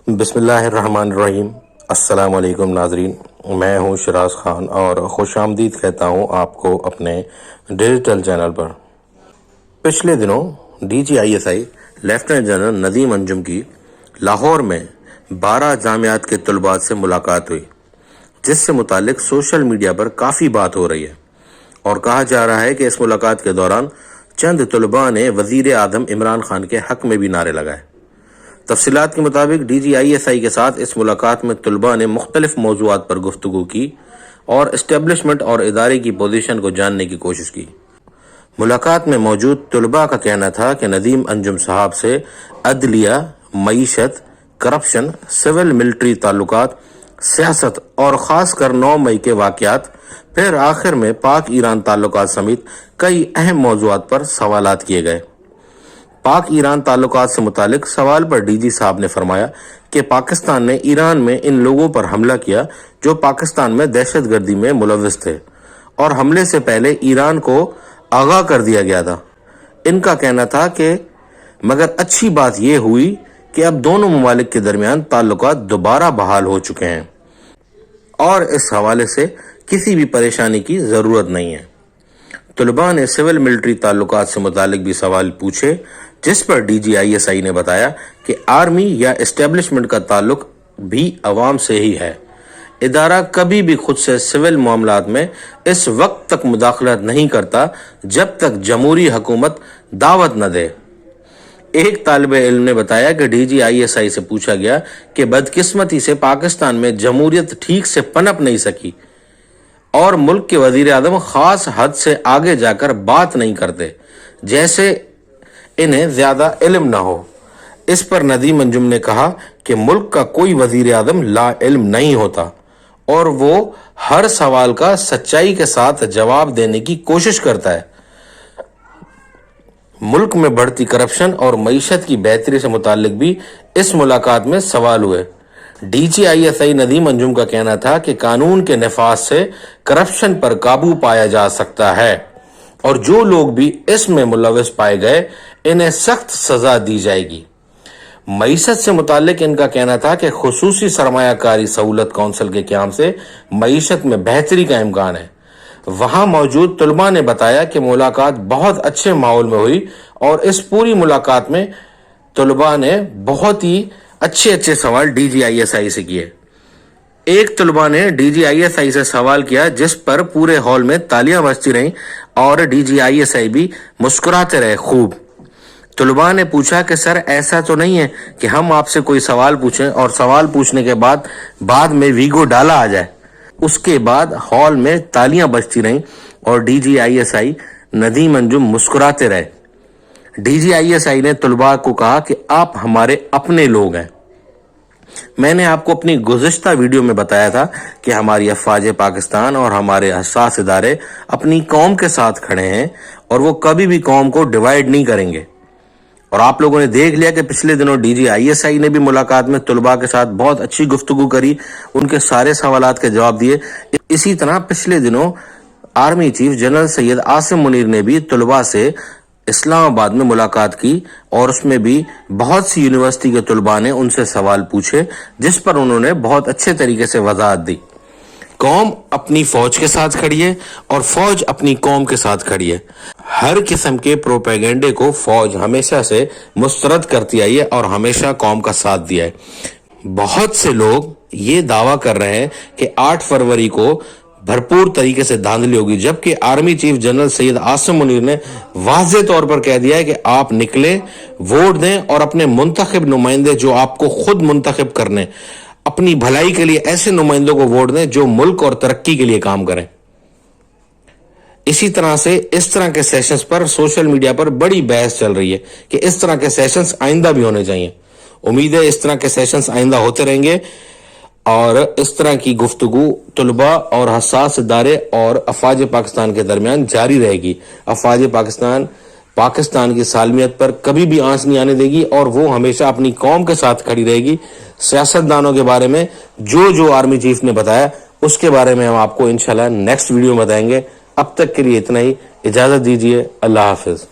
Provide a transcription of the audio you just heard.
بسم اللہ الرحمن الرحیم۔ السلام علیکم ناظرین، میں ہوں شراز خان اور خوش آمدید کہتا ہوں آپ کو اپنے ڈیجیٹل چینل پر۔ پچھلے دنوں D G I S I lieutenant general Nadeem Anjum کی لاہور میں 12 جامعات کے طلباء سے ملاقات ہوئی، جس سے متعلق سوشل میڈیا پر کافی بات ہو رہی ہے، اور کہا جا رہا ہے کہ اس ملاقات کے دوران چند طلباء نے وزیر اعظم عمران خان کے حق میں بھی نعرے لگائے۔ تفصیلات کے مطابق ڈی جی آئی ایس آئی کے ساتھ اس ملاقات میں طلباء نے مختلف موضوعات پر گفتگو کی اور اسٹیبلشمنٹ اور ادارے کی پوزیشن کو جاننے کی کوشش کی۔ ملاقات میں موجود طلباء کا کہنا تھا کہ ندیم انجم صاحب سے عدلیہ، معیشت، کرپشن، سول ملٹری تعلقات، سیاست اور خاص کر 9 مئی کے واقعات، پھر آخر میں پاک ایران تعلقات سمیت کئی اہم موضوعات پر سوالات کیے گئے۔ پاک ایران تعلقات سے متعلق سوال پر ڈی جی صاحب نے فرمایا کہ پاکستان نے ایران میں ان لوگوں پر حملہ کیا جو پاکستان میں دہشت گردی میں ملوث تھے، اور حملے سے پہلے ایران کو آگاہ کر دیا گیا تھا۔ ان کا کہنا تھا کہ مگر اچھی بات یہ ہوئی کہ اب دونوں ممالک کے درمیان تعلقات دوبارہ بحال ہو چکے ہیں اور اس حوالے سے کسی بھی پریشانی کی ضرورت نہیں ہے۔ طلباء نے سول ملٹری تعلقات سے متعلق بھی سوال پوچھے، جس پر ڈی جی آئی ایس آئی نے بتایا کہ آرمی یا اسٹیبلشمنٹ کا تعلق بھی عوام سے ہی ہے۔ ادارہ کبھی بھی خود سے سول معاملات میں اس وقت تک مداخلت نہیں کرتا جب تک جمہوری حکومت دعوت نہ دے۔ ایک طالب علم نے بتایا کہ ڈی جی آئی ایس آئی سے پوچھا گیا کہ بدقسمتی سے پاکستان میں جمہوریت ٹھیک سے پنپ نہیں سکی اور ملک کے وزیر اعظم خاص حد سے آگے جا کر بات نہیں کرتے، جیسے انہیں زیادہ علم نہ ہو۔ اس پر ندیم انجم نے کہا کہ ملک کا کوئی وزیر اعظم لا علم نہیں ہوتا اور وہ ہر سوال کا سچائی کے ساتھ جواب دینے کی کوشش کرتا ہے۔ ملک میں بڑھتی کرپشن اور معیشت کی بہتری سے متعلق بھی اس ملاقات میں سوال ہوئے۔ D G I S I Nadeem Anjum کا کہنا تھا کہ قانون کے نفاذ سے کرپشن پر قابو پایا جا سکتا ہے اور جو لوگ بھی اس میں ملوث پائے گئے انہیں سخت سزا دی جائے گی۔ معیشت سے متعلق ان کا کہنا تھا کہ خصوصی سرمایہ کاری سہولت کونسل کے قیام سے معیشت میں بہتری کا امکان ہے۔ وہاں موجود طلباء نے بتایا کہ ملاقات بہت اچھے ماحول میں ہوئی اور اس پوری ملاقات میں طلباء نے بہت ہی اچھے سوال ڈی جی آئی ایس آئی سے کیے۔ ایک طلباء نے ڈی جی آئی ایس آئی سے سوال کیا جس پر پورے ہال میں تالیاں بجتی رہیں اور ڈی جی آئی ایس آئی بھی مسکراتے رہے خوب۔ طلباء نے پوچھا کہ سر ایسا تو نہیں ہے کہ ہم آپ سے کوئی سوال پوچھیں اور سوال پوچھنے کے بعد میں ویگو ڈالا آ جائے۔ اس کے بعد ہال میں تالیاں بجتی رہیں اور D G I S I Nadeem Anjum مسکراتے رہے۔ ڈی جی آئی ایس آئی نے طلباء کو کہا کہ آپ ہمارے اپنے لوگ ہیں۔ میں نے آپ کو اپنی گزشتہ ویڈیو میں بتایا تھا کہ ہماری افواج پاکستان اور ہمارے حساس ادارے اپنی قوم کے ساتھ کھڑے ہیں اور وہ کبھی بھی قوم کو ڈیوائیڈ نہیں کریں گے۔ اور آپ لوگوں نے دیکھ لیا کہ پچھلے دنوں ڈی جی آئی ایس آئی نے بھی ملاقات میں طلباء کے ساتھ بہت اچھی گفتگو کری، ان کے سارے سوالات کے جواب دیے۔ اسی طرح پچھلے دنوں army chief general Syed Asim Munir نے بھی طلباء سے اسلام آباد میں ملاقات کی اور اس میں بھی بہت سی یونیورسٹی کے طلباء نے ان سے سوال پوچھے، جس پر انہوں نے بہت اچھے طریقے سے وضاحت دی۔ قوم اپنی فوج کے ساتھ کھڑی ہے اور فوج اپنی قوم کے ساتھ کھڑی ہے۔ ہر قسم کے پروپیگنڈے کو فوج ہمیشہ سے مسترد کرتی آئی ہے اور ہمیشہ قوم کا ساتھ دیا ہے۔ بہت سے لوگ یہ دعویٰ کر رہے ہیں کہ 8 فروری کو بھرپور طریقے سے دھاندلی ہوگی، جبکہ army chief general Syed Asim Munir نے واضح طور پر کہہ دیا ہے کہ آپ نکلیں، ووٹ دیں اور اپنے منتخب نمائندے جو آپ کو خود منتخب کرنے، اپنی بھلائی کے لیے ایسے نمائندوں کو ووٹ دیں جو ملک اور ترقی کے لیے کام کریں۔ اسی طرح سے اس طرح کے سیشنز پر سوشل میڈیا پر بڑی بحث چل رہی ہے کہ اس طرح کے سیشنز آئندہ بھی ہونے چاہیے۔ امید ہے اس طرح کے سیشنز آئندہ ہوتے رہیں گے اور اس طرح کی گفتگو طلباء اور حساس ادارے اور افواج پاکستان کے درمیان جاری رہے گی۔ افواج پاکستان کی سالمیت پر کبھی بھی آنچ نہیں آنے دے گی اور وہ ہمیشہ اپنی قوم کے ساتھ کھڑی رہے گی۔ سیاستدانوں کے بارے میں جو آرمی چیف نے بتایا اس کے بارے میں ہم آپ کو انشاءاللہ نیکسٹ ویڈیو میں بتائیں گے۔ اب تک کے لیے اتنا ہی، اجازت دیجیے، اللہ حافظ۔